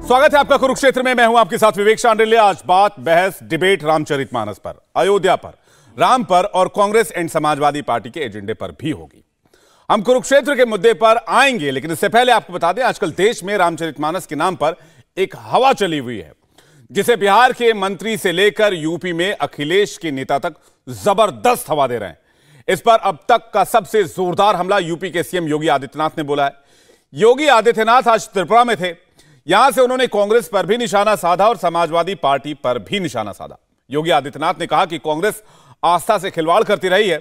स्वागत है आपका कुरुक्षेत्र में। मैं हूं आपके साथ विवेक शांडिल्य। आज बात बहस डिबेट रामचरितमानस पर, अयोध्या पर, राम पर और कांग्रेस एंड समाजवादी पार्टी के एजेंडे पर भी होगी। हम कुरुक्षेत्र के मुद्दे पर आएंगे, लेकिन इससे पहले आपको बता दें आजकल देश में रामचरितमानस के नाम पर एक हवा चली हुई है, जिसे बिहार के मंत्री से लेकर यूपी में अखिलेश के नेता तक जबरदस्त हवा दे रहे हैं। इस पर अब तक का सबसे जोरदार हमला यूपी के सीएम योगी आदित्यनाथ ने बोला है। योगी आदित्यनाथ आज त्रिपुरा में थे। यहां से उन्होंने कांग्रेस पर भी निशाना साधा और समाजवादी पार्टी पर भी निशाना साधा। योगी आदित्यनाथ ने कहा कि कांग्रेस आस्था से खिलवाड़ करती रही है।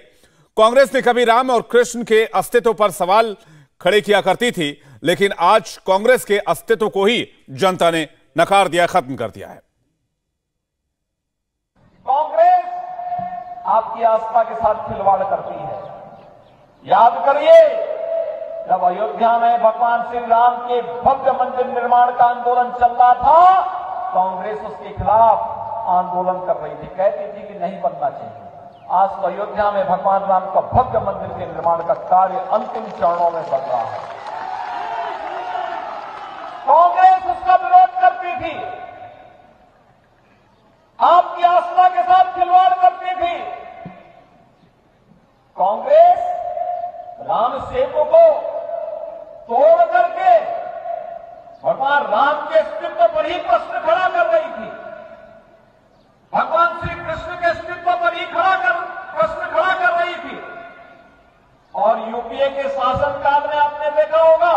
कांग्रेस ने कभी राम और कृष्ण के अस्तित्व पर सवाल खड़े किया करती थी, लेकिन आज कांग्रेस के अस्तित्व को ही जनता ने नकार दिया, खत्म कर दिया है। कांग्रेस आपकी आस्था के साथ खिलवाड़ करती है। याद करिए, जब अयोध्या में भगवान श्री राम के भव्य मंदिर निर्माण का आंदोलन चल रहा था, कांग्रेस उसके खिलाफ आंदोलन कर रही थी, कहती थी कि नहीं बनना चाहिए। आज तो अयोध्या में भगवान राम का भव्य मंदिर के निर्माण का कार्य अंतिम चरणों में चल रहा है। कांग्रेस उसका विरोध करती थी, आपकी आस्था के साथ खिलवाड़ करती थी। कांग्रेस राम सेतु को तोड़ करके भगवान राम के अस्तित्व पर ही प्रश्न खड़ा कर रही थी। भगवान श्री कृष्ण के अस्तित्व पर ही प्रश्न खड़ा कर रही थी। और यूपीए के शासनकाल में आपने देखा होगा,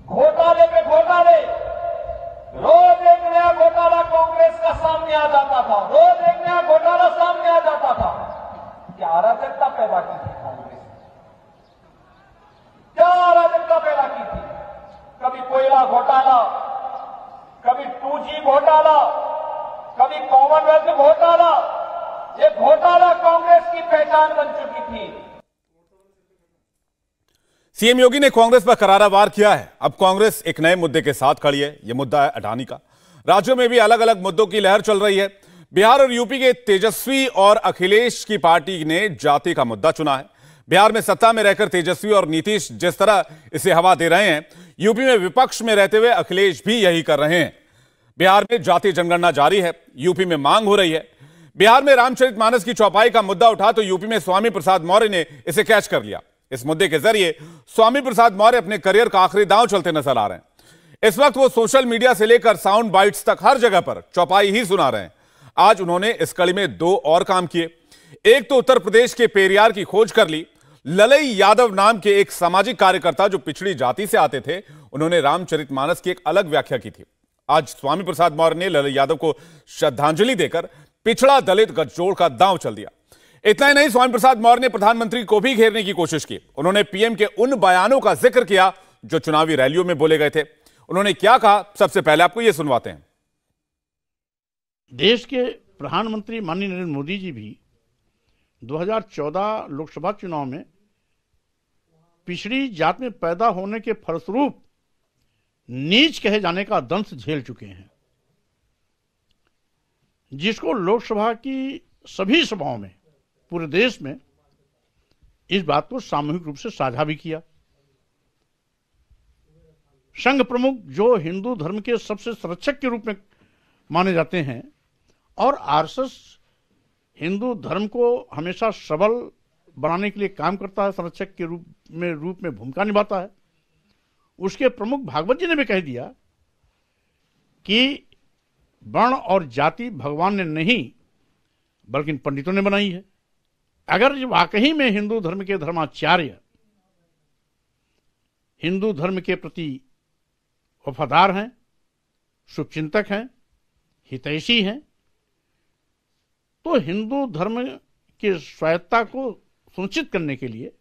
घोटाले पे घोटाले, रोज एक नया घोटाला कांग्रेस का सामने आ जाता था, रोज एक नया घोटाला सामने आ जाता था। क्या अराजकता पैदा की थी कांग्रेस ने? क्या अराजकता पैदा की थी? कभी कोयला घोटाला, कभी 2G घोटाला, कभी कॉमनवेल्थ घोटाला। ये घोटाला कांग्रेस की पहचान बन चुकी थी। सीएम योगी ने कांग्रेस पर करारा वार किया है। अब कांग्रेस एक नए मुद्दे के साथ खड़ी है। यह मुद्दा है अडानी का। राज्यों में भी अलग अलग मुद्दों की लहर चल रही है। बिहार और यूपी के तेजस्वी और अखिलेश की पार्टी ने जाति का मुद्दा चुना है। बिहार में सत्ता में रहकर तेजस्वी और नीतीश जिस तरह इसे हवा दे रहे हैं, यूपी में विपक्ष में रहते हुए अखिलेश भी यही कर रहे हैं। बिहार में जातीय जनगणना जारी है, यूपी में मांग हो रही है। बिहार में रामचरितमानस की चौपाई का मुद्दा उठा तो यूपी में स्वामी प्रसाद मौर्य ने इसे कैच कर लिया। इस मुद्दे के जरिए स्वामी प्रसाद मौर्य अपने करियर का आखिरी दांव चलते नजर आ रहे हैं। इस वक्त वो सोशल मीडिया से लेकर साउंड बाइट्स तक हर जगह पर चौपाई ही सुना रहे हैं। आज उन्होंने इस कड़ी में दो और काम किए। एक तो उत्तर प्रदेश के पेरियार की खोज कर ली। ललई यादव नाम के एक सामाजिक कार्यकर्ता जो पिछड़ी जाति से आते थे, उन्होंने रामचरितमानस की एक अलग व्याख्या की थी। आज स्वामी प्रसाद मौर्य ने ललई यादव को श्रद्धांजलि देकर पिछड़ा दलित गठजोड़ का दांव चल दिया। इतना ही नहीं, स्वामी प्रसाद मौर्य ने प्रधानमंत्री को भी घेरने की कोशिश की। उन्होंने पीएम के उन बयानों का जिक्र किया जो चुनावी रैलियों में बोले गए थे। उन्होंने क्या कहा, सबसे पहले आपको यह सुनवाते हैं। देश के प्रधानमंत्री माननीय नरेंद्र मोदी जी भी 2014 लोकसभा चुनाव में पिछड़ी जात में पैदा होने के फलस्वरूप नीच कहे जाने का दंश झेल चुके हैं, जिसको लोकसभा की सभी सभाओं में पूरे देश में इस बात को सामूहिक रूप से साझा भी किया। संघ प्रमुख जो हिंदू धर्म के सबसे संरक्षक के रूप में माने जाते हैं और आरएसएस हिंदू धर्म को हमेशा सबल बनाने के लिए काम करता है, संरक्षक के रूप में भूमिका निभाता है, उसके प्रमुख भागवत जी ने भी कह दिया कि वर्ण और जाति भगवान ने नहीं बल्कि पंडितों ने बनाई है। अगर वाकई में हिंदू धर्म के धर्माचार्य हिंदू धर्म के प्रति वफादार हैं, शुभचिंतक हैं, हितैषी हैं, तो हिंदू धर्म की स्वायत्तता को सुनिश्चित करने के लिए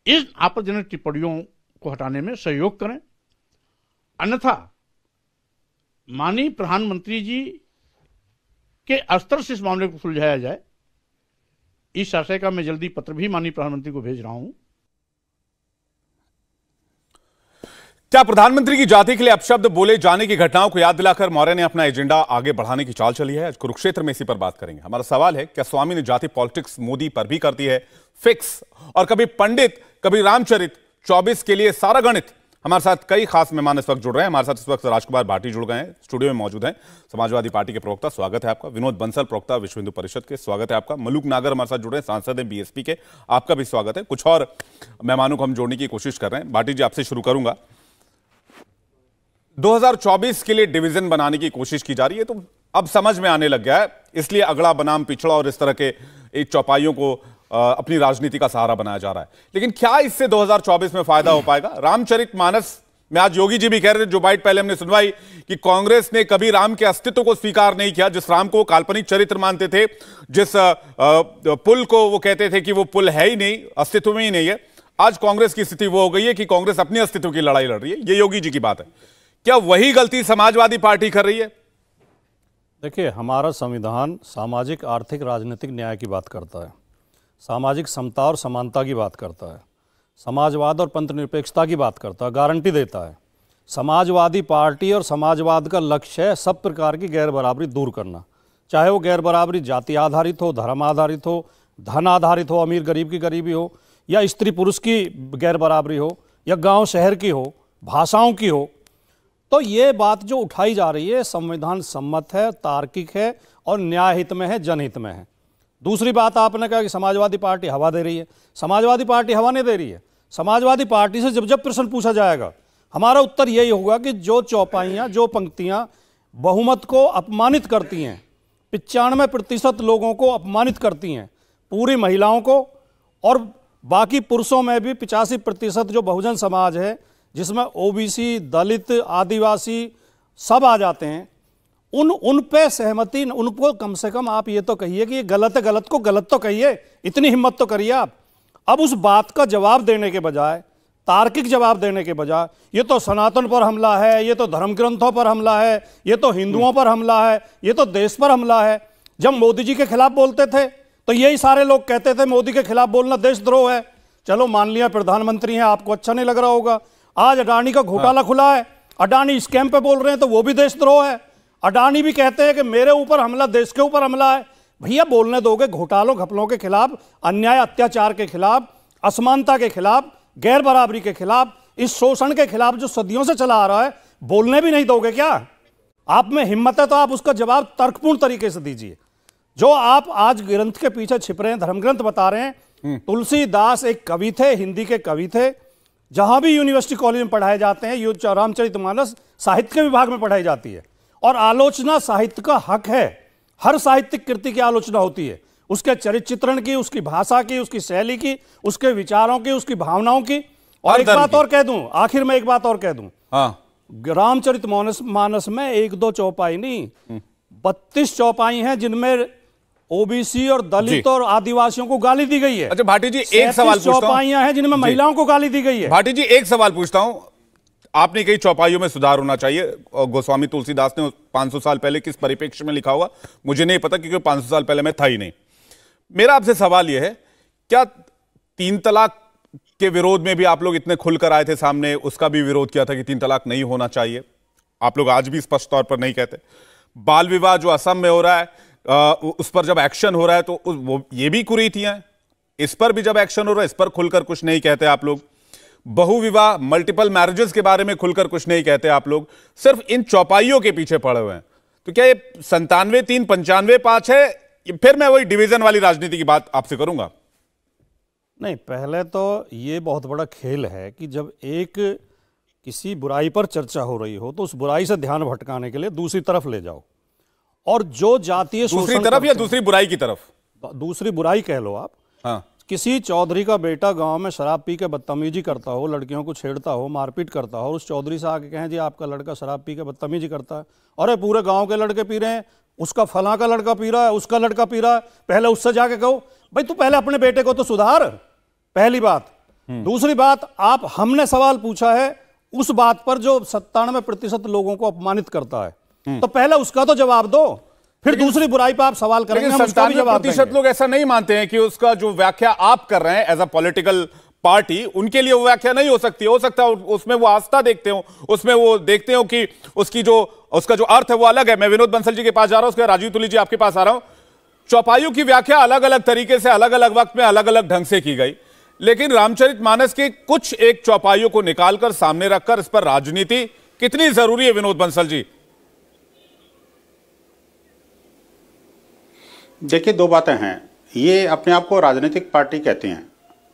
इस आपत्तिजनक टिप्पणियों को हटाने में सहयोग करें। अन्यथा माननीय प्रधानमंत्री जी के स्तर से इस मामले को सुलझाया जाए, इस आशय का मैं जल्दी पत्र भी माननीय प्रधानमंत्री को भेज रहा हूं। क्या प्रधानमंत्री की जाति के लिए अपशब्द बोले जाने की घटनाओं को याद दिलाकर मौर्य ने अपना एजेंडा आगे बढ़ाने की चाल चली है? आज कुरुक्षेत्र में इसी पर बात करेंगे। हमारा सवाल है, क्या स्वामी ने जाति पॉलिटिक्स मोदी पर भी कर दी है फिक्स? और कभी पंडित, कभी रामचरित, 24 के लिए सारा गणित, हमारे साथ कई खास मेहमान इस वक्त जुड़ रहे हैं। हमारे साथ इस वक्त राजकुमार भाटी जुड़ गए हैं, स्टूडियो में मौजूद हैं। समाजवादी पार्टी के प्रवक्ता, स्वागत है आपका। विनोद बंसल, प्रवक्ता विश्व हिंदू परिषद के, स्वागत है आपका। मलूक नागर हमारे साथ जुड़ रहे हैं, सांसद हैं बीएसपी के, आपका भी स्वागत है। कुछ और मेहमानों को हम जोड़ने की कोशिश कर रहे हैं। भाटी जी, आपसे शुरू करूंगा। 2024 के लिए डिवीजन बनाने की कोशिश की जा रही है, तो अब समझ में आने लग गया है, इसलिए अगड़ा बनाम पिछड़ा और इस तरह के एक चौपाइयों को अपनी राजनीति का सहारा बनाया जा रहा है। लेकिन क्या इससे 2024 में फायदा हो पाएगा? रामचरितमानस में आज योगी जी भी कह रहे थे, जो बाइट पहले हमने सुनवाई, कि कांग्रेस ने कभी राम के अस्तित्व को स्वीकार नहीं किया। जिस राम को काल्पनिक चरित्र मानते थे, जिस पुल को वो कहते थे कि वो पुल है ही नहीं, अस्तित्व में ही नहीं है, आज कांग्रेस की स्थिति वो हो गई है कि कांग्रेस अपने अस्तित्व की लड़ाई लड़ रही है। ये योगी जी की बात है। क्या वही गलती समाजवादी पार्टी कर रही है? देखिए, हमारा संविधान सामाजिक, आर्थिक, राजनीतिक न्याय की बात करता है, सामाजिक समता और समानता की बात करता है, समाजवाद और पंथनिरपेक्षता की बात करता है, गारंटी देता है। समाजवादी पार्टी और समाजवाद का लक्ष्य है सब प्रकार की गैर बराबरी दूर करना, चाहे वो गैर बराबरी जाति आधारित हो, धर्म आधारित हो, धन आधारित हो, अमीर गरीब की गरीबी हो, या स्त्री पुरुष की गैर बराबरी हो, या गांव शहर की हो, भाषाओं की हो। तो ये बात जो उठाई जा रही है संविधान सम्मत है, तार्किक है और न्याय हित में है, जनहित में है। दूसरी बात आपने कहा कि समाजवादी पार्टी हवा दे रही है। समाजवादी पार्टी हवा नहीं दे रही है। समाजवादी पार्टी से जब जब प्रश्न पूछा जाएगा, हमारा उत्तर यही होगा कि जो चौपाइयाँ, जो पंक्तियाँ बहुमत को अपमानित करती हैं, 95% लोगों को अपमानित करती हैं, पूरी महिलाओं को और बाकी पुरुषों में भी 85% जो बहुजन समाज है, जिसमें ओबीसी, दलित, आदिवासी सब आ जाते हैं, उन पे सहमति, उनको कम से कम आप ये तो कहिए कि ये गलत है, गलत को गलत तो कहिए, इतनी हिम्मत तो करिए आप। अब उस बात का जवाब देने के बजाय, तार्किक जवाब देने के बजाय, ये तो सनातन पर हमला है, ये तो धर्म ग्रंथों पर हमला है, ये तो हिंदुओं पर हमला है, ये तो देश पर हमला है। जब मोदी जी के खिलाफ बोलते थे तो यही सारे लोग कहते थे मोदी के खिलाफ बोलना देशद्रोह है। चलो मान लिया प्रधानमंत्री हैं, आपको अच्छा नहीं लग रहा होगा। आज अडानी का घोटाला खुला है, अडानी स्कैम पे बोल रहे हैं, तो वो भी देशद्रोह है। अडानी भी कहते हैं कि मेरे ऊपर हमला, देश के ऊपर हमला है। भैया बोलने दोगे? घोटालों घपलों के खिलाफ, अन्याय अत्याचार के खिलाफ, असमानता के खिलाफ, गैर बराबरी के खिलाफ, इस शोषण के खिलाफ जो सदियों से चला आ रहा है, बोलने भी नहीं दोगे क्या? आप में हिम्मत है तो आप उसका जवाब तर्कपूर्ण तरीके से दीजिए। जो आप आज ग्रंथ के पीछे छिप रहे हैं, धर्म ग्रंथ बता रहे हैं। तुलसीदास एक कवि थे, हिंदी के कवि थे। जहां भी यूनिवर्सिटी कॉलेज में पढ़ाए जाते हैं, रामचरितमानस साहित्य के विभाग में पढ़ाई जाती है। और आलोचना साहित्य का हक है। हर साहित्यिक कृति की आलोचना होती है, उसके चरित्र चित्रण की, उसकी भाषा की, उसकी शैली की, उसके विचारों की, उसकी भावनाओं की। और एक बात और कह दूं, आखिर में एक बात और कह दूं, रामचरितमानस में 1-2 चौपाई नहीं, 32 चौपाई हैं जिनमें ओबीसी और दलित और आदिवासियों को गाली दी गई है। अच्छा भाटी जी, एक सवाल पूछता हूं। चौपाइयां हैं जिनमें महिलाओं को गाली दी गई है। भाटी जी, एक सवाल पूछता हूं। आपने कई चौपाइयों में सुधार होना चाहिए, और गोस्वामी तुलसीदास ने 500 साल पहले किस परिप्रेक्ष्य में लिखा होगा मुझे नहीं पता, क्योंकि 500 साल पहले मैं था ही नहीं। मेरा आपसे सवाल यह है, क्या 3 तलाक के विरोध में भी आप लोग इतने खुलकर आए थे सामने, उसका भी विरोध किया था कि 3 तलाक नहीं होना चाहिए? आप लोग आज भी स्पष्ट तौर पर नहीं कहते। बाल विवाह जो असम में हो रहा है, उस पर जब एक्शन हो रहा है तो वो ये भी कुरीतियां हैं, इस पर भी जब एक्शन हो रहा है इस पर खुलकर कुछ नहीं कहते आप लोग। बहुविवाह, मल्टीपल मैरिजेस के बारे में खुलकर कुछ नहीं कहते आप लोग, सिर्फ इन चौपाइयों के पीछे पड़े हुए हैं। तो क्या ये 97-3, 95-5 है? फिर मैं वही डिवीजन वाली राजनीति की बात आपसे करूंगा। नहीं, पहले तो ये बहुत बड़ा खेल है कि जब एक किसी बुराई पर चर्चा हो रही हो तो उस बुराई से ध्यान भटकाने के लिए दूसरी तरफ ले जाओ। और जो जातीय दूसरी तरफ या दूसरी बुराई की तरफ? दूसरी बुराई कह लो आप। हाँ। किसी चौधरी का बेटा गांव में शराब पी के बदतमीजी करता हो, लड़कियों को छेड़ता हो, मारपीट करता हो, उस चौधरी से आके कहें जी आपका लड़का शराब पी के बदतमीजी करता है, अरे पूरे गांव के लड़के पी रहे हैं, उसका फलां का लड़का पी रहा है, उसका लड़का पी रहा है, पहले उससे जाके कहो भाई तू पहले अपने बेटे को तो सुधार, पहली बात। दूसरी बात, आप हमने सवाल पूछा है उस बात पर जो 97% लोगों को अपमानित करता है, तो पहले उसका तो जवाब दो, फिर दूसरी बुराई पर आप सवाल करेंगे। 97% लोग ऐसा नहीं मानते हैं कि उसका जो व्याख्या आप कर रहे हैं एज अ पॉलिटिकल पार्टी, उनके लिए वो व्याख्या नहीं हो सकती। हो सकता है उसमें वो आस्था देखते हो, उसमें वो देखते हो कि उसका जो अर्थ है वो अलग है। मैं विनोद बंसल जी के पास जा रहा हूं, उसके राजीव तुली जी आपके पास आ रहा हूं। चौपाइयों की व्याख्या अलग अलग तरीके से, अलग अलग वक्त में, अलग अलग ढंग से की गई। लेकिन रामचरितमानस के कुछ एक चौपाइयों को निकालकर सामने रखकर इस पर राजनीति कितनी जरूरी है विनोद बंसल जी? देखिए, दो बातें हैं। ये अपने आप को राजनीतिक पार्टी कहते हैं,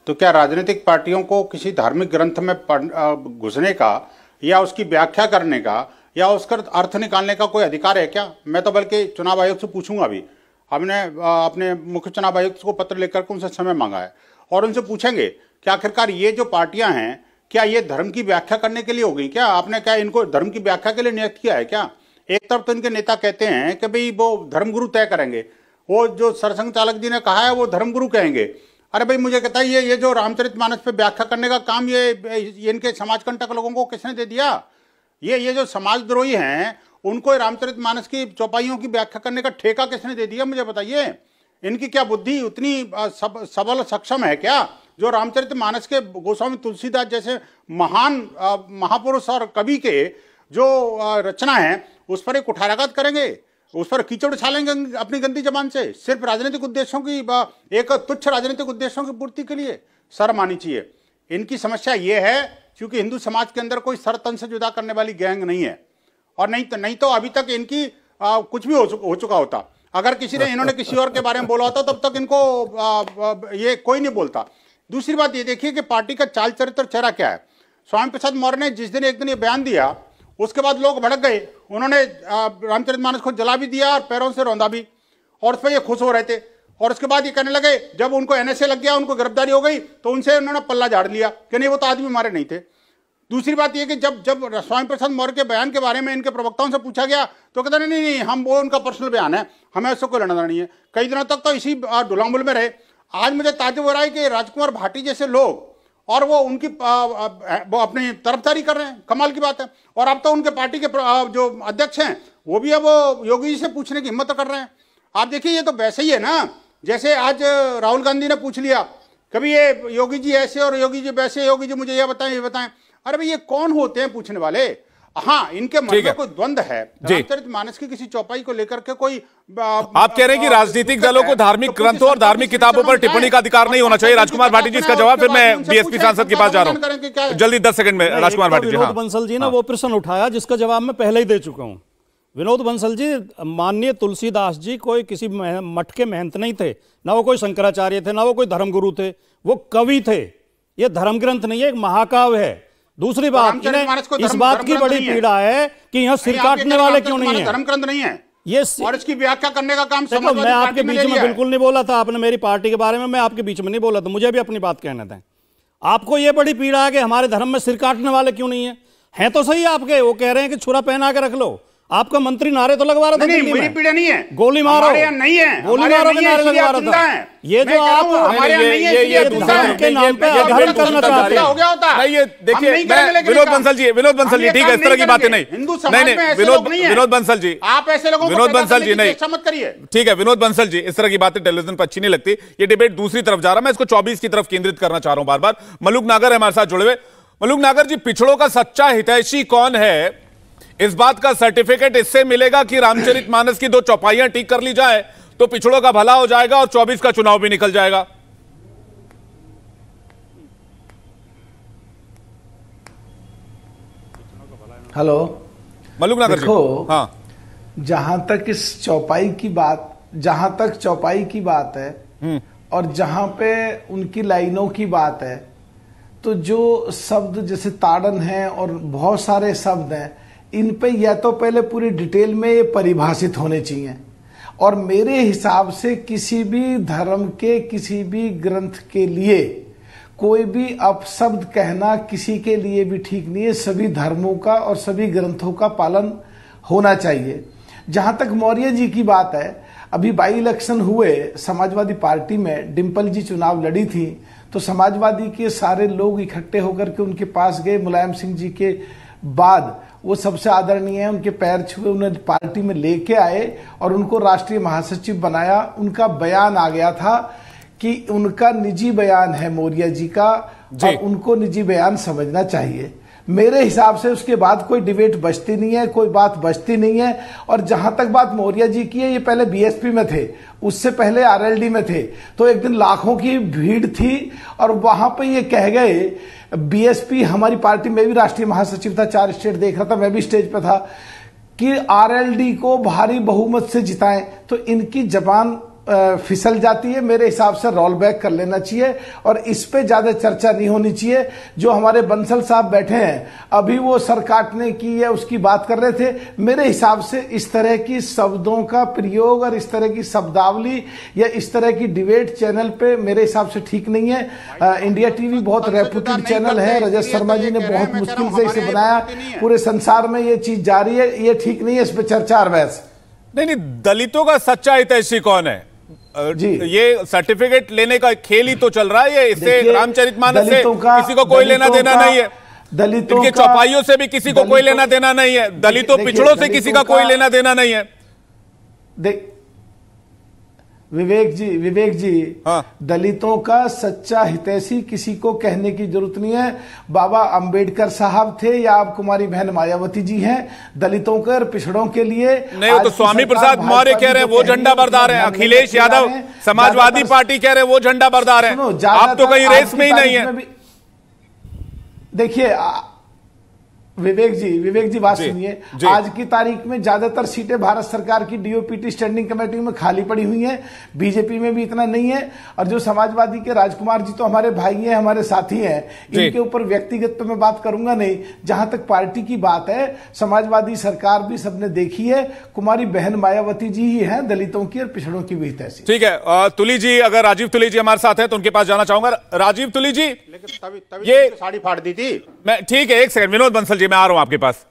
तो क्या राजनीतिक पार्टियों को किसी धार्मिक ग्रंथ में घुसने का या उसकी व्याख्या करने का या उसका अर्थ निकालने का कोई अधिकार है क्या? मैं तो बल्कि चुनाव आयोग से पूछूंगा। अभी हमने अपने मुख्य चुनाव आयुक्त को पत्र लेकर के उनसे समय मांगा है और उनसे पूछेंगे कि आखिरकार ये जो पार्टियां हैं, क्या ये धर्म की व्याख्या करने के लिए होगी क्या? आपने क्या इनको धर्म की व्याख्या के लिए नियुक्त किया है क्या? एक तरफ तो इनके नेता कहते हैं कि भाई वो धर्मगुरु तय करेंगे, वो जो सरसंघ चालक जी ने कहा है वो धर्मगुरु कहेंगे। अरे भाई मुझे कहता है ये जो रामचरितमानस पे व्याख्या करने का काम ये इनके समाजकंटक लोगों को किसने दे दिया? ये जो समाजद्रोही हैं उनको रामचरितमानस की चौपाइयों की व्याख्या करने का ठेका किसने दे दिया? मुझे बताइए। इनकी क्या बुद्धि उतनी सबल सक्षम है क्या जो रामचरितमानस के गोस्वामी तुलसीदास जैसे महान महापुरुष और कवि के जो रचना है उस पर एक कुठाराघात करेंगे, उस पर कीचड़ उछालेंगे अपनी गंदी जबान से, सिर्फ राजनीतिक उद्देश्यों की एक तुच्छ राजनीतिक उद्देश्यों की पूर्ति के लिए? शर्म आनी चाहिए। इनकी समस्या ये है क्योंकि हिंदू समाज के अंदर कोई सर तन से जुदा करने वाली गैंग नहीं है, और नहीं तो अभी तक इनकी कुछ भी हो चुका होता। अगर किसी ने इन्होंने किसी और के बारे में बोला होता तब तक इनको ये कोई नहीं बोलता। दूसरी बात ये देखिए कि पार्टी का चाल चरित्र चेहरा क्या है। स्वामी प्रसाद मौर्य ने जिस दिन एक दिन ये बयान दिया उसके बाद लोग भड़क गए, उन्होंने रामचरितमानस को जला भी दिया और पैरों से रौंदा भी, और उस पर ये खुश हो रहे थे। और उसके बाद ये कहने लगे, जब उनको NSA लग गया, उनको गिरफ्तारी हो गई, तो उनसे उन्होंने पल्ला झाड़ लिया कि नहीं वो तो आदमी हमारे नहीं थे। दूसरी बात ये कि जब स्वामी प्रसाद मौर्य के बयान के बारे में इनके प्रवक्ताओं से पूछा गया तो कहते नहीं हम वो उनका पर्सनल बयान है, हमें उससे कोई लेना देना नहीं है। कई दिनों तक तो इसी डुलामुल में रहे। आज मुझे ताज्जुब हो रहा है कि राजकुमार भाटी जैसे लोग और वो उनकी वो अपनी तरफदारी कर रहे हैं, कमाल की बात है। और अब तो उनके पार्टी के जो अध्यक्ष हैं वो भी अब योगी जी से पूछने की हिम्मत कर रहे हैं। आप देखिए ये तो वैसे ही है ना जैसे आज राहुल गांधी ने पूछ लिया कभी ये योगी जी ऐसे और योगी जी वैसे, योगी जी मुझे ये बताएं। अरे भाई ये कौन होते हैं पूछने वाले? हाँ, इनके मन में कोई द्वंद्व है रामचरितमानस की किसी चौपाई को लेकर के। कोई आप कह रहे हैं कि राजनीतिक दलों को धार्मिक ग्रंथों और धार्मिक किताबों पर टिप्पणी का अधिकार नहीं होना चाहिए। राजकुमार भाटी जी इसका जवाब, फिर मैं बीएसपी सांसद के पास जा रहा हूं जल्दी 10 सेकंड में। राजकुमार भाटी जी। विनोद बंसल जी ने वो प्रश्न उठाया जिसका जवाब मैं पहले ही दे चुका हूं। विनोद बंसल जी, माननीय तुलसीदास जी कोई किसी मठ के महंत नहीं थे, ना वो कोई शंकराचार्य थे, ना वो कोई धर्मगुरु थे, वो कवि थे। ये धर्म ग्रंथ नहीं है, एक महाकाव्य है। दूसरी बात, इस बात की बड़ी पीड़ा है कि यहाँ सिर काटने वाले क्यों नहीं है। धर्म ग्रंथ नहीं है ये, और इसकी व्याख्या करने का काम मैं आपके बीच में बिल्कुल नहीं बोला था। आपने मेरी पार्टी के बारे में, मैं आपके बीच में नहीं बोला था। मुझे भी अपनी बात कहना था। आपको ये बड़ी पीड़ा है कि हमारे धर्म में सिर काटने वाले क्यों नहीं है। हैं तो सही आपके, वो कह रहे हैं कि छुरा पहना के रख लो। आपका मंत्री नारे तो लगवा रहा था। नहीं, मेरी पीड़ा नहीं है, गोली मारो नहीं है, गोली मारो के नारे लगवा रहा था। ये जो आप ये धर्म के नाम पे अधर्म करना चाहते हैं, हो गया होता। नहीं, ये देखिए विनोद बंसल जी ठीक है, इस तरह की बातें नहीं। नहीं, विनोद बंसल जी, आप ऐसे लोगों को, विनोद बंसल जी नहीं, मत करिए। ठीक है विनोद बंसल जी, इस तरह की बातें टेलीविजन पर अच्छी नहीं लगती। ये डिबेट दूसरी तरफ जा रहा है, मैं इसको 24 की तरफ केंद्रित करना चाह रहा हूं। बार बार मलूक नागर है हमारे साथ जुड़े हुए। मलूक नागर जी, पिछड़ों का सच्चा हितैषी कौन है, इस बात का सर्टिफिकेट इससे मिलेगा कि रामचरितमानस की 2 चौपाइयां ठीक कर ली जाए तो पिछड़ों का भला हो जाएगा और 24 का चुनाव भी निकल जाएगा। हेलो मलूक नागर जी। देखो, हाँ, जहां तक इस चौपाई की बात, जहां तक चौपाई की बात है और जहां पे उनकी लाइनों की बात है, तो जो शब्द जैसे ताड़न है और बहुत सारे शब्द हैं, इन पे या तो पहले पूरी डिटेल में ये परिभाषित होने चाहिए। और मेरे हिसाब से किसी भी धर्म के किसी भी ग्रंथ के लिए कोई भी अपशब्द कहना किसी के लिए भी ठीक नहीं है। सभी धर्मों का और सभी ग्रंथों का पालन होना चाहिए। जहां तक मौर्य जी की बात है, अभी बाई इलेक्शन हुए, समाजवादी पार्टी में डिम्पल जी चुनाव लड़ी थी, तो समाजवादी के सारे लोग इकट्ठे होकर के उनके पास गए। मुलायम सिंह जी के बाद वो सबसे आदरणीय है, उनके पैर छुए, उन्हें पार्टी में लेके आए और उनको राष्ट्रीय महासचिव बनाया। उनका बयान आ गया था कि उनका निजी बयान है मौर्य जी का, और उनको निजी बयान समझना चाहिए। मेरे हिसाब से उसके बाद कोई डिबेट बचती नहीं है, कोई बात बचती नहीं है। और जहां तक बात मौर्य जी की है, ये पहले बीएसपी में थे, उससे पहले आरएलडी में थे। तो एक दिन लाखों की भीड़ थी और वहां पे ये कह गए, बीएसपी हमारी पार्टी में भी राष्ट्रीय महासचिव था, 4 स्टेट देख रहा था, मैं भी स्टेज पे था, कि आरएलडी को भारी बहुमत से जिताएं। तो इनकी जबान फिसल जाती है। मेरे हिसाब से रोल बैक कर लेना चाहिए और इस पे ज्यादा चर्चा नहीं होनी चाहिए। जो हमारे बंसल साहब बैठे हैं, अभी वो सर काटने की या उसकी बात कर रहे थे। मेरे हिसाब से इस तरह की शब्दों का प्रयोग और इस तरह की शब्दावली या इस तरह की डिबेट चैनल पे मेरे हिसाब से ठीक नहीं है। इंडिया टीवी बहुत रेपुटेड चैनल है, रजत शर्मा जी ने बहुत मुश्किल से इसे बनाया, पूरे संसार में ये चीज जारी है, ये ठीक नहीं है, इस पे चर्चा और बहस नहीं। दलितों का सच्चा हितैषी कौन है? जी, ये सर्टिफिकेट लेने का खेल ही तो चल रहा है। ये इससे रामचरितमानस से किसी को कोई लेना देना नहीं है, दलितों के चौपाइयों से भी किसी को कोई लेना देना नहीं है, दलितों पिछड़ों से किसी का कोई लेना देना नहीं है। विवेक जी, हाँ। दलितों का सच्चा हितैषी किसी को कहने की जरूरत नहीं है। बाबा अंबेडकर साहब थे या आप कुमारी बहन मायावती जी हैं, दलितों के और पिछड़ों के लिए नहीं। वो तो स्वामी प्रसाद मौर्य कह रहे हैं, वो झंडा बरदार है। अखिलेश यादव समाजवादी पार्टी कह रहे हैं, वो झंडा बरदार है। आप तो कहीं रेस में ही नहीं है। देखिए विवेक जी बात सुनिए। आज की तारीख में ज्यादातर सीटें भारत सरकार की डीओपीटी स्टैंडिंग कमेटी में खाली पड़ी हुई हैं, बीजेपी में भी इतना नहीं है। और जो समाजवादी के राजकुमार जी तो हमारे भाई हैं, हमारे साथी हैं, इनके ऊपर व्यक्तिगत तो मैं बात करूंगा नहीं। जहां तक पार्टी की बात है, समाजवादी सरकार भी सबने देखी है, कुमारी बहन मायावती जी ही है दलितों की और पिछड़ों की भी हितैषी। ठीक है, तुली जी, अगर राजीव तुली जी हमारे साथ हैं तो उनके पास जाना चाहूंगा। राजीव तुली जी, लेकिन ये साड़ी फाड़ दी थी मैं, ठीक है, एक सेकंड विनोद बंसल जी, मैं आ रहा हूं आपके पास।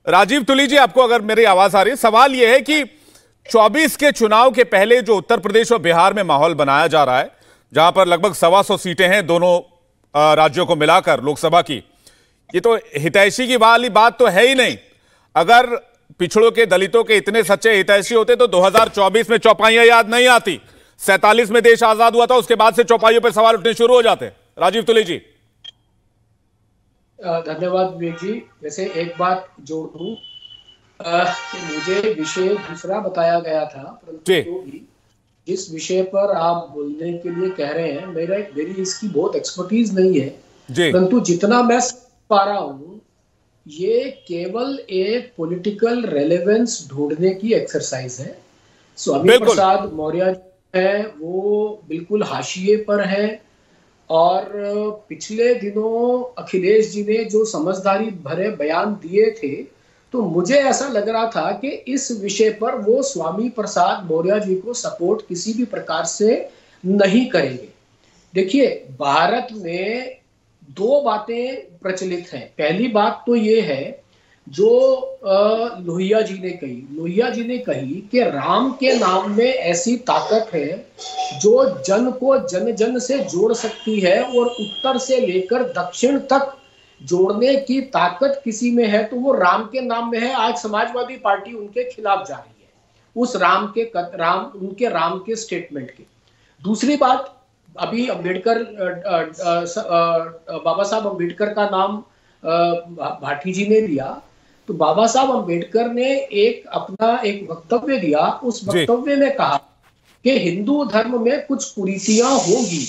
राजीव तुली जी, आपको अगर मेरी आवाज आ रही है, सवाल यह है कि 24 के चुनाव के पहले जो उत्तर प्रदेश और बिहार में माहौल बनाया जा रहा है, जहां पर लगभग 125 सीटें हैं दोनों राज्यों को मिलाकर लोकसभा की, ये तो हितैषी की वाली बात तो है ही नहीं। अगर पिछड़ों के, दलितों के इतने सच्चे हितैषी होते तो 2024 में चौपाइयां याद नहीं आती। 47 में देश आजाद हुआ था, उसके बाद से चौपाइयों पर सवाल उठने शुरू हो जाते। राजीव तुली जी। धन्यवाद विवेक जी। वैसे एक बात जोड़ दूं, मुझे विषय दूसरा बताया गया था, परंतु जो भी जिस विषय पर आप बोलने के लिए कह रहे हैं, मेरी इसकी बहुत एक्सपर्टीज नहीं है, परंतु जितना मैं पा रहा हूं, ये केवल एक पॉलिटिकल रेलेवेंस ढूंढने की एक्सरसाइज है। स्वामी प्रसाद मौर्य है वो बिल्कुल हाशिए पर है, और पिछले दिनों अखिलेश जी ने जो समझदारी भरे बयान दिए थे, तो मुझे ऐसा लग रहा था कि इस विषय पर वो स्वामी प्रसाद मौर्य जी को सपोर्ट किसी भी प्रकार से नहीं करेंगे। देखिए, भारत में 2 बातें प्रचलित हैं। पहली बात तो ये है जो लोहिया जी ने कही कि राम के नाम में ऐसी ताकत है जो जन को जन जन से जोड़ सकती है, और उत्तर से लेकर दक्षिण तक जोड़ने की ताकत किसी में है तो वो राम के नाम में है। आज समाजवादी पार्टी उनके खिलाफ जा रही है उस उनके राम के स्टेटमेंट के। दूसरी बात, अभी अंबेडकर, बाबा साहब अंबेडकर का नाम भाटी जी ने लिया, तो बाबा साहब अंबेडकर ने अपना एक वक्तव्य दिया। उस वक्तव्य में कहा कि हिंदू धर्म में कुछ कुरीतियां होगी,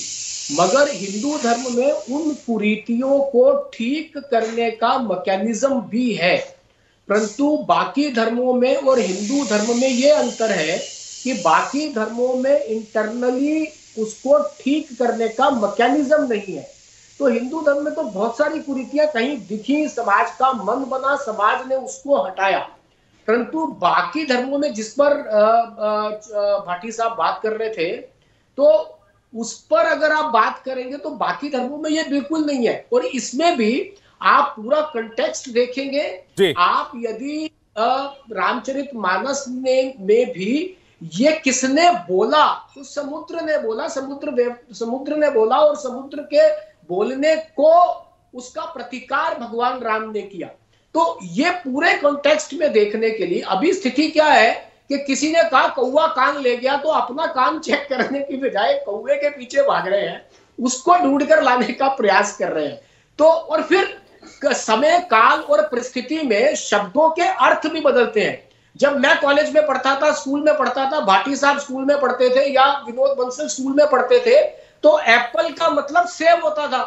मगर हिंदू धर्म में उन कुरीतियों को ठीक करने का मैकेनिज्म भी है, परंतु बाकी धर्मों में और हिंदू धर्म में यह अंतर है कि बाकी धर्मों में इंटरनली उसको ठीक करने का मैकेनिज्म नहीं है। तो हिंदू धर्म में तो बहुत सारी कुरीतियां कहीं दिखी, समाज का मन बना, समाज ने उसको हटाया, परंतु बाकी धर्मों में, जिस पर भाटी साहब बात कर रहे थे, तो उस पर अगर आप बात करेंगे तो बाकी धर्मों में ये बिल्कुल नहीं है। और इसमें भी आप पूरा कंटेक्स्ट देखेंगे, आप यदि रामचरितमानस में भी ये किसने बोला, तो समुद्र ने बोला, समुद्र ने बोला, और समुद्र के बोलने को उसका प्रतिकार भगवान राम ने किया। तो ये पूरे कॉन्टेक्स्ट में देखने के लिए अभी स्थिति क्या है कि किसी ने कहा कौवा कान ले गया, तो अपना कान चेक करने की बजाय कौवे के पीछे भाग रहे हैं, उसको ढूंढ कर लाने का प्रयास कर रहे हैं। तो और फिर समय, काल और परिस्थिति में शब्दों के अर्थ भी बदलते हैं। जब मैं कॉलेज में पढ़ता था, स्कूल में पढ़ता था, भाटी साहब स्कूल में पढ़ते थे या विनोद बंसल स्कूल में पढ़ते थे, तो एप्पल का मतलब सेब होता था।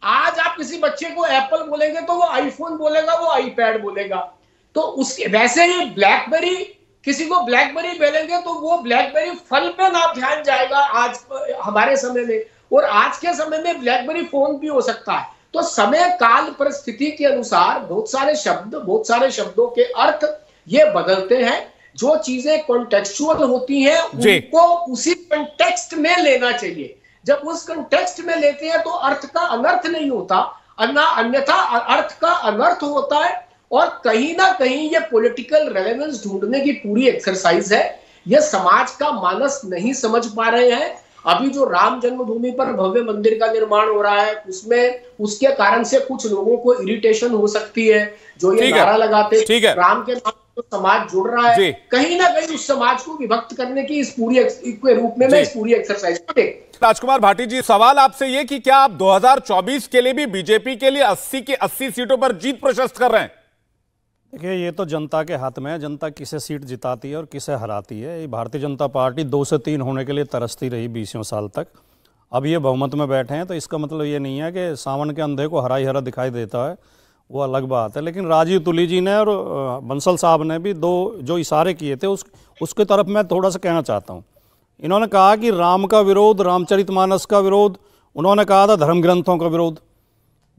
आज आप किसी बच्चे को एप्पल बोलेंगे तो वो आईफोन बोलेगा, वो आईपैड बोलेगा। तो उसके वैसे ही ब्लैकबेरी, किसी को ब्लैकबेरी बोलेंगे तो वो ब्लैकबेरी फल पे ना ध्यान जाएगा आज हमारे समय में, और आज के समय में ब्लैकबेरी फोन भी हो सकता है। तो समय, काल, परिस्थिति के अनुसार बहुत सारे शब्दों के अर्थ ये बदलते हैं। जो चीजें कॉन्टेक्चुअल होती हैं उनको उसी कॉन्टेक्स्ट में लेना चाहिए। जब उस कॉन्टेक्स्ट में लेते हैं तो अर्थ का अनर्थ नहीं होता, अन्यथा अर्थ का अनर्थ होता है। और कहीं ना कहीं ये पॉलिटिकल रेलेवेंस ढूंढने की पूरी एक्सरसाइज है। ये समाज का मानस नहीं समझ पा रहे हैं। अभी जो राम जन्मभूमि पर भव्य मंदिर का निर्माण हो रहा है, उसमें उसके कारण से कुछ लोगों को इरिटेशन हो सकती है, जो ये नारा लगाते राम के नाम तो समाज जुड़ रहा है, कहीं ना कहीं उस समाज को विभक्त करने की इस पूरी रूप में मैं इस पूरी एक्सरसाइज को देख। राजकुमार भाटी जी, सवाल आपसे ये कि क्या आप 2024 के लिए भी बीजेपी के लिए 80 की 80 सीटों पर जीत प्रशस्त कर रहे हैं? देखिए, ये तो जनता के हाथ में है, जनता किसे सीट जिताती है और किसे हराती है। ये भारतीय जनता पार्टी 2 से 3 होने के लिए तरसती रही 20 साल तक। अब ये बहुमत में बैठे हैं तो इसका मतलब ये नहीं है कि सावन के अंधे को हरा ही हरा दिखाई देता है, वो अलग बात है। लेकिन राजीव तुली जी ने और बंसल साहब ने भी 2 जो इशारे किए थे उसके तरफ मैं थोड़ा सा कहना चाहता हूँ। इन्होंने कहा कि राम का विरोध, रामचरितमानस का विरोध, उन्होंने कहा था धर्म ग्रंथों का विरोध।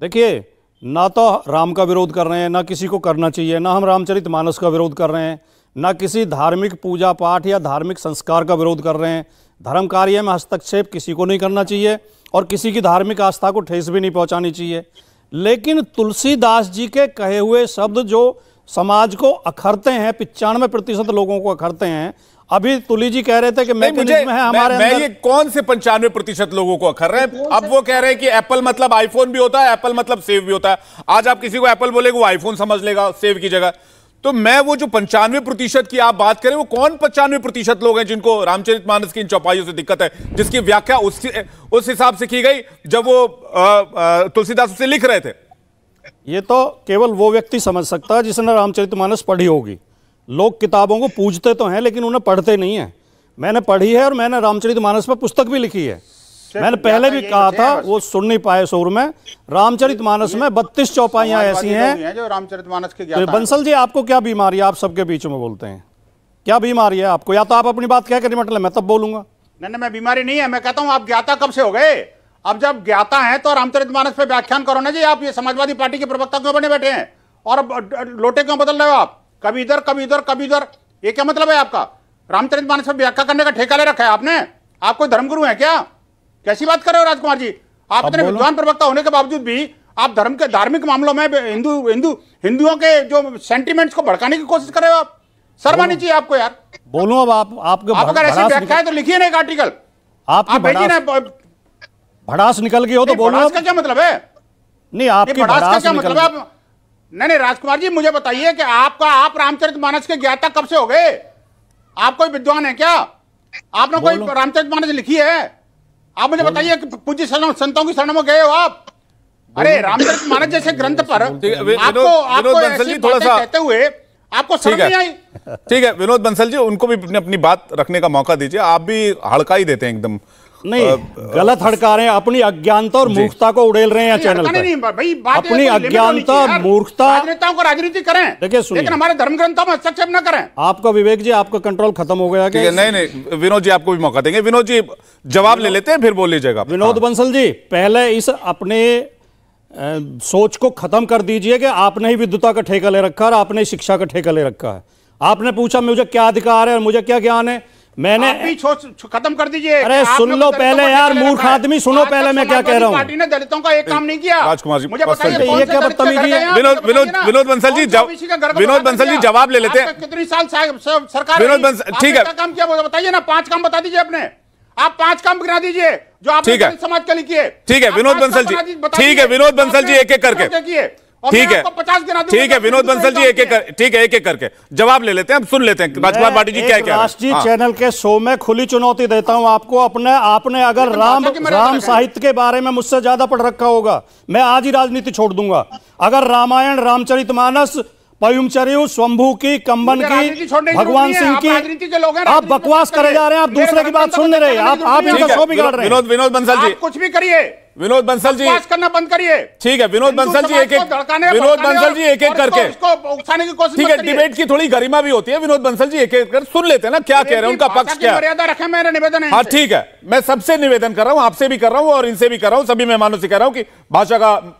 देखिए, ना तो राम का विरोध कर रहे हैं, ना किसी को करना चाहिए, ना हम रामचरितमानस का विरोध कर रहे हैं, ना किसी धार्मिक पूजा पाठ या धार्मिक संस्कार का विरोध कर रहे हैं। धर्म कार्य में हस्तक्षेप किसी को नहीं करना चाहिए और किसी की धार्मिक आस्था को ठेस भी नहीं पहुंचानी चाहिए। लेकिन तुलसीदास जी के कहे हुए शब्द जो समाज को अखरते हैं, 95% लोगों को अखरते हैं। अभी तुली जी कह रहे थे कि मैकेनिज्म है हमारे अंदर। ये कौन से 95% लोगों को अखर रहे हैं? अब वो कह रहे हैं कि एप्पल मतलब आईफोन भी होता है, एप्पल मतलब सेव भी होता है। आज आप किसी को एप्पल बोलेगा वो आईफोन समझ लेगा सेव की जगह। तो मैं वो जो 95% की आप बात करें, वो कौन 95% लोग हैं जिनको रामचरितमानस की इन चौपाइयों से दिक्कत है, जिसकी व्याख्या उस हिसाब से की गई जब वो तुलसीदास उसे लिख रहे थे? ये तो केवल वो व्यक्ति समझ सकता है जिसने रामचरितमानस पढ़ी होगी। लोग किताबों को पूजते तो हैं लेकिन उन्हें पढ़ते नहीं है। मैंने पढ़ी है और मैंने रामचरितमानस पर पुस्तक भी लिखी है। मैंने पहले भी कहा था, वो सुन नहीं पाए शोर में। रामचरितमानस में 32 चौपाइयां ऐसी हैं जो रामचरितमानस के तो बंसल जी, आपको क्या बीमारी है? आप सबके बीच में बोलते हैं, क्या बीमारी है आपको? या तो आप अपनी बात क्या करें, मतलब मैं तब बोलूंगा। नहीं, मैं बीमारी नहीं है, मैं कहता हूं आप ज्ञाता कब से हो गए? अब जब ज्ञाता है तो रामचरितमानस पे व्याख्यान करो ना जी। आप ये समाजवादी पार्टी के प्रवक्ता क्यों बने बैठे हैं और लोटे क्यों बदल रहे हो आप? कभी इधर कभी इधर कभी इधर, ये क्या मतलब है आपका? रामचरितमानस पर व्याख्या करने का ठेका ले रखा है आपने? आप कोई धर्मगुरु हैं क्या? कैसी बात कर रहे हो राजकुमार जी? आप इतने विद्वान प्रवक्ता होने के बावजूद भी आप धर्म के धार्मिक मामलों में हिंदुओं के जो सेंटिमेंट्स को भड़काने की कोशिश कर रहे हो आप। शर्म आनी चाहिए आपको यार। बोलूं अब आप अगर ऐसी व्याख्या है तो लिखिए ना एक आर्टिकल, आप भेजिए ना। भड़ास निकल गई हो तो बोलो। भड़ास का क्या मतलब है? नहीं, आपकी भड़ास का क्या मतलब है? नहीं राजकुमार जी, मुझे बताइए कि आप रामचरितमानस के ज्ञाता कब से हो गए? आप कोई विद्वान है क्या? आपने कोई रामचरितमानस लिखी है? आप मुझे बताइए कि पूज्य संतों की शरण में गए हो आप? अरे रामचरितमानस जैसे ग्रंथ पर आपको ऐसी बातें कहते हुए आपको शर्म नहीं आई? ठीक है विनोद बंसल जी, उनको भी अपनी बात रखने का मौका दीजिए। आप भी हड़का ही देते हैं एकदम। नहीं, गलत हड़का रहे हैं, अपनी अज्ञानता और मूर्खता को उड़ेल रहे हैं चैनल पर। अपनी अज्ञानता और मूर्खता। राजनेताओं को राजनीति करें, देखिए लेकिन हमारे धर्म ग्रंथों में हस्तक्षेप न करें। आपका विवेक जी, आपका कंट्रोल खत्म हो गया क्या? नहीं, विनोद जी आपको भी मौका देंगे। विनोद जी जवाब ले लेते हैं, फिर बोल लीजिएगा। विनोद बंसल जी, पहले इस अपने सोच को खत्म कर दीजिए कि आपने ही विद्वता का ठेका ले रखा है और आपने शिक्षा का ठेका ले रखा है। आपने पूछा मुझे क्या अधिकार है और मुझे क्या ज्ञान है, मैंने खत्म कर दीजिए। अरे सुन लो पहले यार, मूर्ख आदमी, सुनो पहले मैं क्या कह रहा हूँ। पार्टी ने दलितों का एक काम नहीं किया। राजकुमार जी मुझे बताइए, ये क्या बदतमीजी है? विनोद बंसल जी जवाब ले लेते हैं। कितनी साल सरकार विनोद बंसल, ठीक है, काम किया बताइए ना। 5 काम बता दीजिए अपने। आप 5 काम गिना दीजिए जो आपने समाज के लिए किए। ठीक है विनोद बंसल जी, ठीक है विनोद बंसल जी, एक एक करके ठीक है, 50 गिना दूंगा। ठीक है विनोद बंसल जी, ठीक है, एक एक करके जवाब ले लेते हैं, हम सुन लेते हैं राजकुमार भाटी जी क्या क्या राष्ट्रीय चैनल के शो में खुली चुनौती देता हूं आपको। आपने अगर राम साहित्य के बारे में मुझसे ज्यादा पढ़ रखा होगा, मैं आज ही राजनीति छोड़ दूंगा। अगर रामायण, रामचरितमानस, पयुमचर्यु, स्वंभू की, कंबन की, भगवान सिंह की, आप बकवास करे जा रहे हैं, आप दूसरे की बात सुन नहीं रहे, आप इनका शो बिगाड़ रहे हैं। विनोद बंसल जी कुछ भी करिए, विनोद बंसल जी करना बंद करिए। ठीक है विनोद बंसल जी, एक एक करके उकसाने की कोशिश, ठीक है, डिबेट की थोड़ी गरिमा भी होती है। विनोद बंसल जी एक एक कर सुन लेते हैं ना, क्या कह रहे हैं, उनका पक्ष क्या है। मर्यादा रखें, मेरा निवेदन है। हाँ ठीक है, मैं सबसे निवेदन कर रहा हूं, आपसे भी कर रहा हूं और इनसे भी कर रहा हूं, सभी मेहमानों से कह रहा हूं कि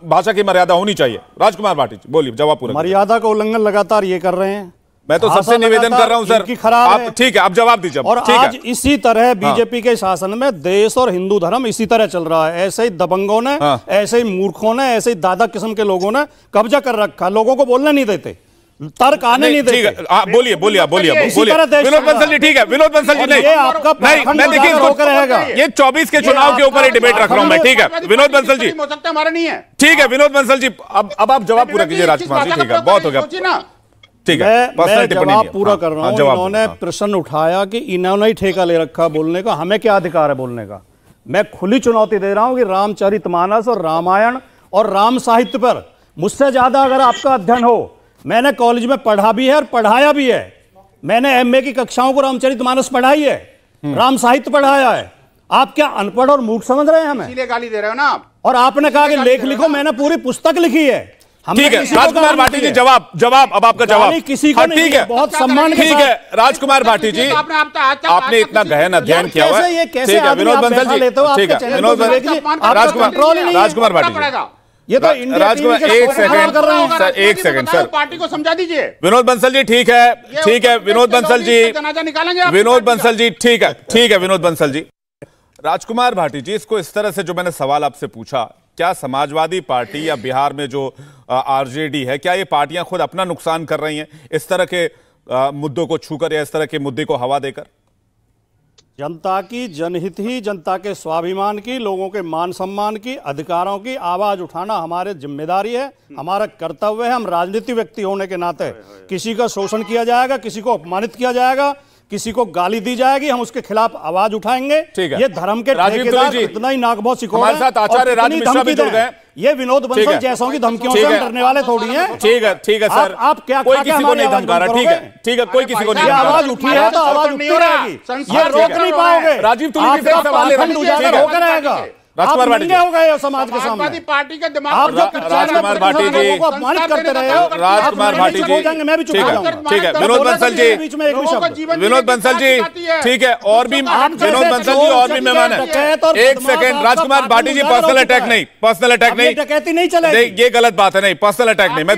भाषा की मर्यादा होनी चाहिए। राजकुमार भाटी जी बोलिए, जवाब पूरा। मर्यादा का उल्लंघन लगातार ये कर रहे हैं, मैं तो सबसे निवेदन कर रहा हूं सर, खराब आप ठीक है, आप जवाब दीजिए। और आज इसी तरह बीजेपी के शासन में देश और हिंदू धर्म इसी तरह चल रहा है। ऐसे ही दबंगों ने, ऐसे ही मूर्खों ने, ऐसे ही दादा किस्म के लोगों ने कब्जा कर रखा, लोगों को बोलने नहीं देते, तर्क आने नहीं देते। ठीक है, बोलिए विनोद बंसल जी। ठीक है विनोद बंसल जी, नहीं आपका मैं देखिए रहेगा, ये 24 के चुनाव के ऊपर ही डिबेट रख रहा हूं मैं। ठीक है विनोद बंसल जी, हमारा नहीं है। ठीक है विनोद बंसल जी, अब आप जवाब पूरा कीजिए राजकुमार जी। ठीक है, बहुत हो गया, ठीक है, मैं जवाब पूरा कर रहा हूं। इन्होंने प्रश्न उठाया कि इन्होंने ही ठेका ले रखा बोलने का, हमें क्या अधिकार है बोलने का। मैं खुली चुनौती दे रहा हूं कि रामचरितमानस और रामायण और राम साहित्य पर मुझसे ज्यादा अगर आपका अध्ययन हो, मैंने कॉलेज में पढ़ा भी है और पढ़ाया भी है। मैंने एमए की कक्षाओं को रामचरितमानस पढ़ाई है, राम साहित्य पढ़ाया है। आप क्या अनपढ़ और मूर्ख समझ रहे हैं हमें? इसीलिए गाली दे रहे हो ना आप। और आपने कहा कि लेख लिखो, मैंने पूरी पुस्तक लिखी है। ठीक है राजकुमार भाटी जी, जवाब अब आपका जवाब। किसी को ठीक है, बहुत सम्मान। ठीक है राजकुमार भाटी जी, आपने इतना गहन अध्ययन किया हुआ है। ठीक है विनोद बंसल जी, ठीक है विनोद राजकुमार भाटी जी, ये तो राजकुमार एक सेकंड सर, पार्टी को समझा दीजिए। विनोद बंसल जी, ठीक है विनोद बंसल जी, विनोद बंसल जी, ठीक है विनोद बंसल जी। राजकुमार भाटी जी, इसको इस तरह से जो मैंने सवाल आपसे पूछा, क्या समाजवादी पार्टी या बिहार में जो आरजेडी है, क्या ये पार्टियां खुद अपना नुकसान कर रही हैं इस तरह के मुद्दों को छूकर या इस तरह के मुद्दे को हवा देकर? जनता की जनहित ही, जनता के स्वाभिमान की, लोगों के मान सम्मान की, अधिकारों की आवाज उठाना हमारे जिम्मेदारी है, हमारा कर्तव्य है। हम राजनीतिक व्यक्ति होने के नाते किसी का शोषण किया जाएगा, किसी को अपमानित किया जाएगा, किसी को गाली दी जाएगी, हम उसके खिलाफ आवाज उठाएंगे। ये धर्म के ठेकेदार इतना ही नाक बहुत सिकोड़ हमारे साथ आचार्य राज मिश्रा भी जुड़ गए। ये विनोद बंसल जैसों की धमकियों से डरने वाले थोड़ी हैं। ठीक है सर, आप क्या कोई किसी को नहीं धमका रहा। ठीक है कोई किसी को नहीं, आवाज उठी है तो आवाज उठती रहेगी, ये रोक नहीं पाओगे। राजीव तुली जी से सवाल होकर रहेगा, राजकुमार भाटी जी हो गए समाज के सामने। पार्टी के दिमाग आप जो राजकुमार भाटी जी अपमानित करते रहे हो, राजकुमार भाटी जी, मैं भी चुप हो जाऊंगा। ठीक है विनोद बंसल जी, विनोद बंसल जी, ठीक है, और भी विनोद बंसल जी और भी मेहमान है। एक सेकंड राजकुमार भाटी जी, पर्सनल अटैक नहीं, डकैती नहीं चलेगी, ये गलत बात है, नहीं पर्सनल अटैक नहीं। मैं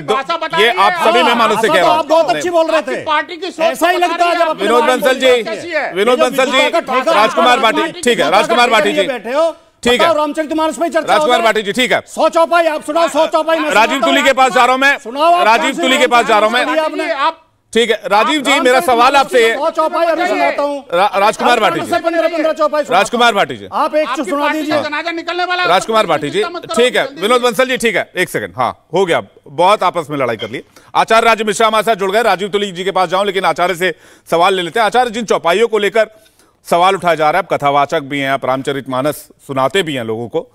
ये आप सभी मेहमानों से कह रहा हूँ, आप बहुत अच्छी बोल रहे थे, पार्टी की ऐसा ही लगता है जब विनोद बंसल जी, राजकुमार भाटी, ठीक है राजकुमार भाटी जी, बैठे हो, ठीक है रामचरितमानस पे चर्चा। राजकुमार भाटी जी, ठीक है 100 चौपाई आप सुनाओ, 100 चौपाई मैं राजीव तुली के पास जा रहा हूं मैं, राजीव तुली के पास जा रहा हूं मैं। आप ठीक है राजीव जी, मेरा सवाल आपसे है, 100 चौपाई अभी सुनाता हूं। राजकुमार भाटी जी, 15 चौपाई राजकुमार भाटी जी, आप एक सुना दीजिए। निकलने वाला राजकुमार भाटी जी, ठीक है विनोद बंसल जी, ठीक है एक सेकंड, हाँ हो गया, बहुत आपस में लड़ाई कर ली। आचार्य राज मिश्रा हमारे साथ जुड़ गए, राजीव तुली जी के पास जाऊं, लेकिन आचार्य से सवाल ले लेते हैं। आचार्य, जिन चौपाइयों को लेकर सवाल उठाया जा रहा है, आप कथावाचक भी हैं, आप रामचरितमानस सुनाते भी हैं लोगों को,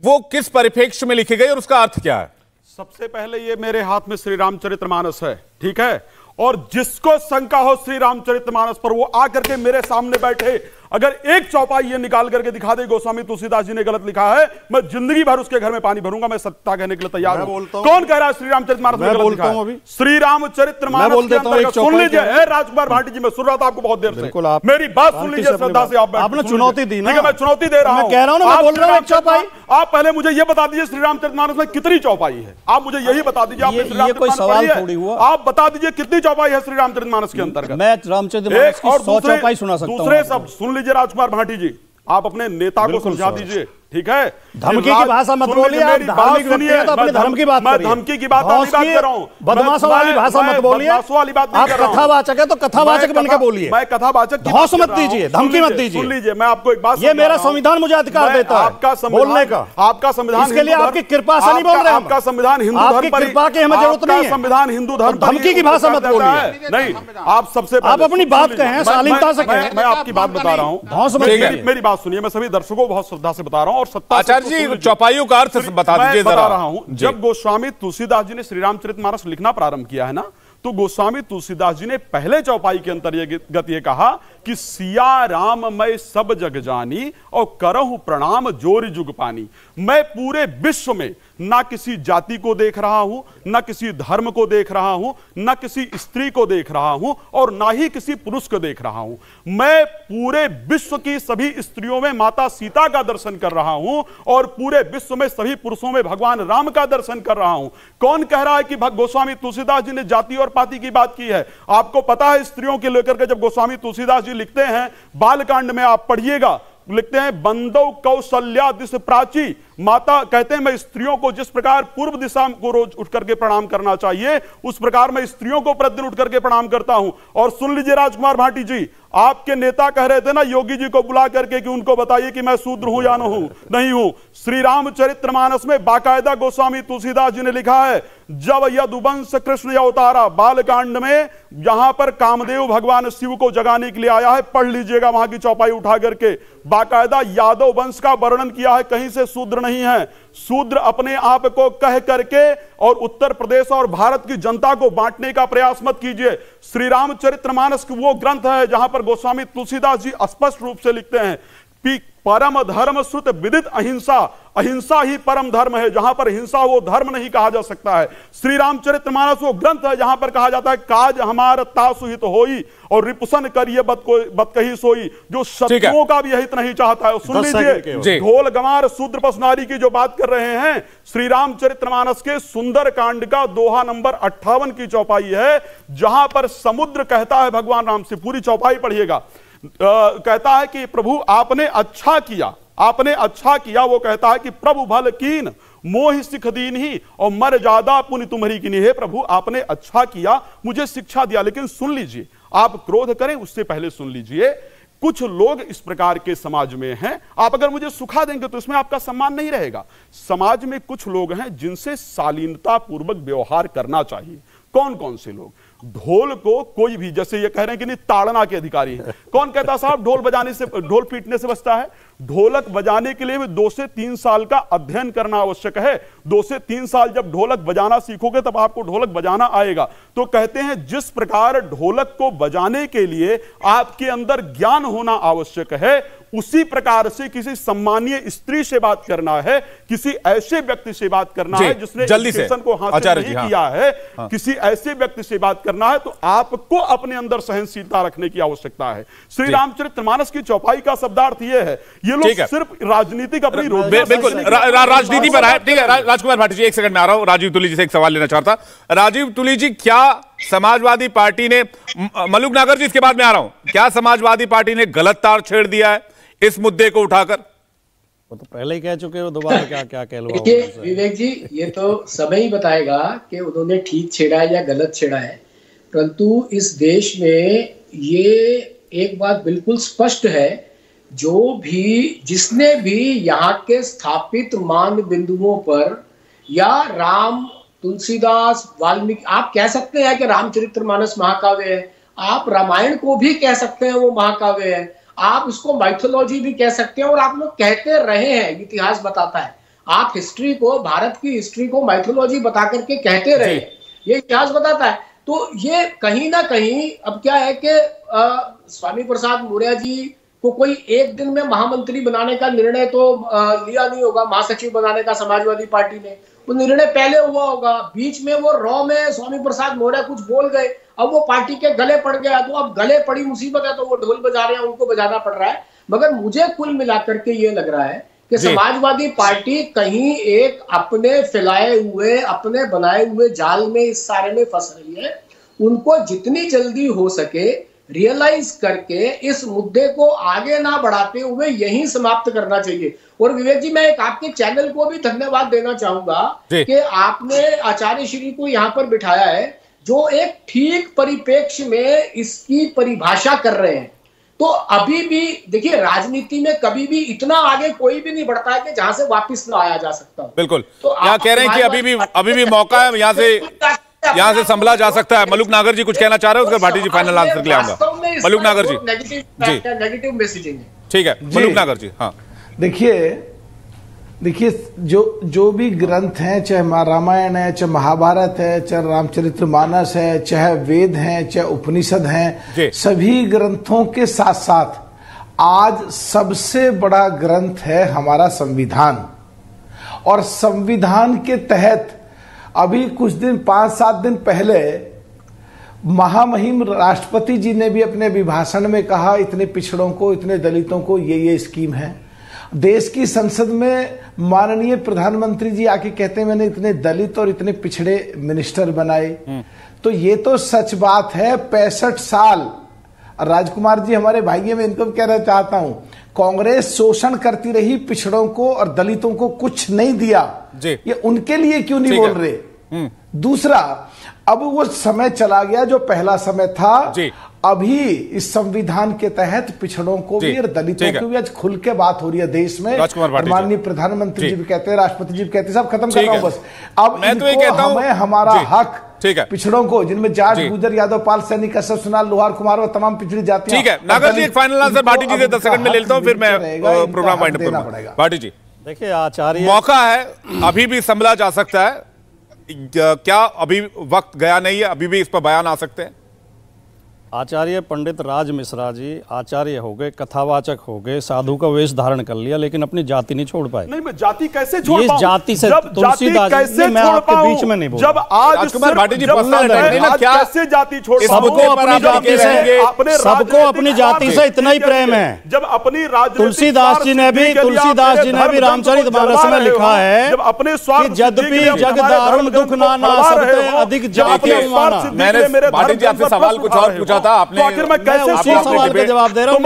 वो किस परिप्रेक्ष्य में लिखी गई और उसका अर्थ क्या है? सबसे पहले ये मेरे हाथ में श्री रामचरितमानस है, ठीक है, और जिसको शंका हो श्री रामचरितमानस पर, वो आकर के मेरे सामने बैठे, अगर एक चौपाई ये निकाल करके दिखा दे गोस्वामी तुलसीदास जी ने गलत लिखा है, मैं जिंदगी भर उसके घर में पानी भरूंगा, मैं सत्ता कहने के लिए तैयार हूं। कौन कह रहा है श्री रामचरितमानस में गलत लिखा है? श्री रामचरितमानस के अंतर्गत सुन लीजिए, राजकुमार भाटी जी, मैं सुन रहा था आपको बहुत देर से, मेरी बात सुन लीजिए श्रद्धा से। आपने चुनौती दी ना, मैं चुनौती दे रहा हूं, कह रहा हूं ना, बोल रहा हूं चौपाई। आप पहले मुझे ये बता दीजिए श्री रामचरितमानस में कितनी चौपाई है, आप मुझे यही बता दीजिए। आपने श्री रामचरितमानस पढ़ी है, आप बता दीजिए कितनी चौपाई है श्री रामचरितमानस के अंतर्गत। मैं रामचरितमानस की 100 चौपाई सुना सकता हूं। दूसरे सब सुन लीजिए राजकुमार भाटी जी, आप अपने नेता को समझा दीजिए, ठीक है, धमकी की भाषा मत बोलिए, आप धार्मिक व्यक्ति हैं तो अपने धर्म की बात करिए। मैं धमकी की बात नहीं कर रहा हूं, बदमाशों वाली भाषा मत बोलिए। आप कथावाचक है तो कथावाचक बनकर बोलिए, मैं कथावाचक धौंस मत दीजिए, धमकी मत दीजिए। सुन लीजिए, मैं आपको एक बात, ये मेरा संविधान मुझे अधिकार देता है आपका बोलने का, आपका संविधान, इसके लिए आपकी कृपा से नहीं बोल रहे, आपका संविधान हिंदू धर्म पर, कृपा की हमें जरूरत नहीं है, संविधान हिंदू धर्म पर, धमकी की भाषा मत बोलिए। नहीं, आप सबसे आप अपनी बात कहें, शालीनता से कहें। मैं आपकी बात बता रहा हूं, मेरी बात सुनिए, मैं सभी दर्शकों को बहुत श्रद्धा से बता रहा हूं और सत्ता। आचार्य जी, चौपाइयों का अर्थ बता दीजिए जरा। बता रहा हूं, जब गोस्वामी तुलसीदास जी ने श्री रामचरितमानस लिखना प्रारंभ किया है ना, तो गोस्वामी तुलसीदास जी ने पहले चौपाई के अंतर्गत ये कहा कि सिया राम मैं सब जग जानी और करहु प्रणाम जोरि जुग पानी। मैं पूरे विश्व में ना किसी जाति को देख रहा हूं, ना किसी धर्म को देख रहा हूं, ना किसी स्त्री को देख रहा हूं और ना ही किसी पुरुष को देख रहा हूं। मैं पूरे विश्व की सभी स्त्रियों में माता सीता का दर्शन कर रहा हूं और पूरे विश्व में सभी पुरुषों में भगवान राम का दर्शन कर रहा हूं। कौन कह रहा है कि गोस्वामी तुलसीदास जी ने जाति और पाति की बात की है? आपको पता है, स्त्रियों के लेकर के जब गोस्वामी तुलसीदास जी लिखते हैं, बालकांड में आप पढ़िएगा, लिखते हैं बंदौ कौशल्या दिश प्राची, माता कहते हैं मैं स्त्रियों को जिस प्रकार पूर्व दिशा को रोज उठ करके प्रणाम करना चाहिए, उस प्रकार मैं स्त्रियों को प्रतिदिन उठ करके प्रणाम करता हूं। और सुन लीजिए राजकुमार भाटी जी, आपके नेता कह रहे थे ना योगी जी को बुला करके कि उनको बताइए कि मैं शूद्र हूं या नहीं हूं। श्री रामचरितमानस में बाकायदा गोस्वामी तुलसीदास जी ने लिखा है, जब यदुवंश कृष्ण अवतारा, बालकांड में यहां पर कामदेव भगवान शिव को जगाने के लिए आया है, पढ़ लीजिएगा वहां की चौपाई उठा करके, बाकायदा यादव वंश का वर्णन किया है, कहीं से शूद्र नहीं है। शूद्र अपने आप को कह करके और उत्तर प्रदेश और भारत की जनता को बांटने का प्रयास मत कीजिए। श्री रामचरितमानस वो ग्रंथ है जहां पर गोस्वामी तुलसीदास जी स्पष्ट रूप से लिखते हैं कि परम धर्म श्रुत विदित अहिंसा, अहिंसा ही परम धर्म है। जहां पर हिंसा वो धर्म नहीं कहा जा सकता है। श्री रामचरितमानस वो ग्रंथ है जहां पर कहा जाता है काज हमार तासु हित होई और रिपुसन करिए बत कही सोई, जो शत्रुओं का भी हित नहीं चाहता है। सुन लीजिए, ढोल गमार शूद्र पसनारी की जो बात कर रहे हैं, श्री रामचरितमानस के सुंदर कांड का दोहा नंबर 58 की चौपाई है, जहां पर समुद्र कहता है भगवान राम से, पूरी चौपाई पढ़िएगा, कहता है कि प्रभु आपने अच्छा किया, आपने अच्छा किया। वो कहता है कि प्रभु भल कीन मोह सिख दीन ही और मर ज्यादा पुण्य तुम्हारी की नहीं। हे प्रभु आपने अच्छा किया, मुझे शिक्षा दिया, लेकिन सुन लीजिए, आप क्रोध करें उससे पहले सुन लीजिए, कुछ लोग इस प्रकार के समाज में हैं, आप अगर मुझे सुखा देंगे तो इसमें आपका सम्मान नहीं रहेगा। समाज में कुछ लोग हैं जिनसे शालीनता पूर्वक व्यवहार करना चाहिए। कौन कौन से लोग? ढोल को कोई भी, जैसे ये कह रहे हैं कि नहीं ताड़ना के अधिकारी हैं, कौन कहता साहब ढोल बजाने से, ढोल पीटने से बचता है? ढोलक बजाने के लिए भी 2 से 3 साल का अध्ययन करना आवश्यक है। 2 से 3 साल जब ढोलक बजाना सीखोगे तब आपको ढोलक बजाना आएगा। तो कहते हैं जिस प्रकार ढोलक को बजाने के लिए आपके अंदर ज्ञान होना आवश्यक है, उसी प्रकार से किसी सम्मानीय स्त्री से बात करना है, किसी ऐसे व्यक्ति से बात करना है जिसने एजुकेशन को हासिल नहीं किया है, किसी ऐसे व्यक्ति से बात करना है, तो आपको अपने अंदर सहनशीलता रखने की आवश्यकता है। श्री रामचरितमानस की चौपाई का शब्दार्थ यह है, ये लोग सिर्फ राजनीतिक अपनी बिल्कुल राजनीति पर है। ठीक है राजकुमार भाटी जी, 1 सेकंड में आ रहा हूं। राजीव तुली जी से एक सवाल लेना चाहता। राजीव तुली जी, क्या समाजवादी पार्टी ने, मलूक नागर जी इसके बाद में आ रहा हूं, क्या समाजवादी पार्टी ने गलत तार छेड़ दिया है इस मुद्दे को उठाकर? वो तो पहले ही कह चुके हो, दोबारा क्या क्या कह लो। देखिए विवेक जी, ये तो समय ही बताएगा कि उन्होंने ठीक छेड़ा है या गलत छेड़ा है, परंतु इस देश में ये एक बात बिल्कुल स्पष्ट है, जो भी जिसने भी यहाँ के स्थापित मान बिंदुओं पर या राम, तुलसीदास, वाल्मीकि, आप कह सकते हैं कि रामचरितमानस महाकाव्य है, आप रामायण को भी कह सकते हैं वो महाकाव्य है, आप इसको माइथोलॉजी भी कह सकते हैं, और आप लोग कहते रहे हैं, इतिहास बताता है, आप हिस्ट्री को, भारत की हिस्ट्री को माइथोलॉजी बता करके कहते रहे, ये इतिहास बताता है। तो ये कहीं ना कहीं अब क्या है कि स्वामी प्रसाद मौर्य जी को कोई एक दिन में महामंत्री बनाने का निर्णय तो लिया नहीं होगा, महासचिव बनाने का समाजवादी पार्टी ने, वो निर्णय पहले हुआ होगा, बीच में वो रॉ में स्वामी प्रसाद मौर्य कुछ बोल गए, अब वो पार्टी के गले पड़ गया, तो अब गले पड़ी मुसीबत है, तो वो ढोल बजा रहे हैं, उनको बजाना पड़ रहा है। मगर मुझे कुल मिलाकर के ये लग रहा है कि समाजवादी पार्टी कहीं एक अपने फैलाए हुए, अपने बनाए हुए जाल में इस सारे में फंस रही है। उनको जितनी जल्दी हो सके रियलाइज करके इस मुद्दे को आगे ना बढ़ाते हुए यहीं समाप्त करना चाहिए। और विवेक जी, मैं एक आपके चैनल को भी धन्यवाद देना चाहूंगा कि आपने आचार्य श्री को यहाँ पर बिठाया है, जो एक ठीक परिप्रेक्ष्य में इसकी परिभाषा कर रहे हैं। तो अभी भी देखिए, राजनीति में कभी भी इतना आगे कोई भी नहीं बढ़ता है कि जहां से वापस ना आया जा सकता। बिल्कुल, तो यहाँ कह रहे हैं कि अभी भी मौका है, यहाँ से संभला जा सकता है। मलुक नागर जी कुछ कहना चाह रहे हो, उसके भाटी जी फाइनल आंसर के लिए आऊंगा। मलुक नागर जी, नेगेटिव मैसेजिंग है। ठीक है मलुक नागर जी। हाँ, देखिए जो भी ग्रंथ हैं, चाहे रामायण है, चाहे महाभारत है, चाहे रामचरितमानस है, चाहे वेद हैं, चाहे उपनिषद हैं, सभी ग्रंथों के साथ साथ आज सबसे बड़ा ग्रंथ है हमारा संविधान। और संविधान के तहत अभी कुछ दिन 5-7 दिन पहले महामहिम राष्ट्रपति जी ने भी अपने अभिभाषण में कहा, इतने पिछड़ों को, इतने दलितों को ये स्कीम है। देश की संसद में माननीय प्रधानमंत्री जी आके कहते हैं, मैंने इतने दलित और इतने पिछड़े मिनिस्टर बनाए। तो ये तो सच बात है। 65 साल राजकुमार जी हमारे भाई हैं, मैं इनको भी कहना चाहता हूं, कांग्रेस शोषण करती रही, पिछड़ों को और दलितों को कुछ नहीं दिया। ये उनके लिए क्यों नहीं बोल रहे? दूसरा, अब वो समय चला गया जो पहला समय था। अभी इस संविधान के तहत पिछड़ों को भी और दलितों को भी आज खुल के बात हो रही है देश में। माननीय प्रधानमंत्री जी भी कहते हैं, राष्ट्रपति जी भी कहते हैं, सब खत्म कर रहा हूं बस। अब मैं तो ये कहता हूं, हमें हमारा हक, ठीक है, पिछड़ों को, जिनमें जाट, गुजर, यादव, पाल, सैनी, कश्यप, सुनार, लोहार, कुमार और तमाम पिछड़ी जातियां। ठीक है नागर जी, एक फाइनल आंसर भाटी जी से 10 सेकंड में ले लेता हूं, फिर मैं प्रोग्राम वाइंड अप करूंगा। भाटी जी, देखिए आचार्य, मौका है, अभी भी संभला जा सकता है। क्या अभी वक्त गया नहीं है? अभी भी इस पर बयान आ सकते हैं। आचार्य पंडित राज मिश्रा जी आचार्य हो गए, कथावाचक हो गए, साधु का वेश धारण कर लिया, लेकिन अपनी जाति नहीं छोड़ पाए। नहीं, मैं जाति कैसे छोड़ पाऊं? इस जाति से तुलसीदास जी, मैं आपके बीच में नहीं बोल। जब आज भाटी जी कैसे जाति छोड़? सबको अपनी जाति से, सबको अपनी जाति से इतना ही प्रेम है। जब अपनी तुलसीदास जी ने भी रामचरितमानस में लिखा है, जब अपने यद्यपि जग दारुण दुख नाना सबते अधिक जाति अवमाना। मैंने भाटी जी आपसे सवाल कुछ और पूछा था, आपने, तो आखिर मैं कैसे उसी सवाल का जवाब दे रहा हूं?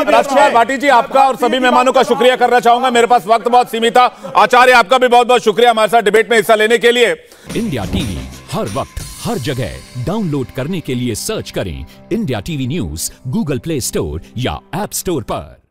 राजकुमार भाटी जी, आपका और सभी मेहमानों का शुक्रिया करना चाहूंगा। मेरे पास वक्त बहुत सीमित था। आचार्य, आपका भी बहुत बहुत शुक्रिया हमारे साथ डिबेट में हिस्सा लेने के लिए। इंडिया टीवी हर वक्त हर जगह डाउनलोड करने के लिए सर्च करें India TV news Google play store या ऐप स्टोर पर।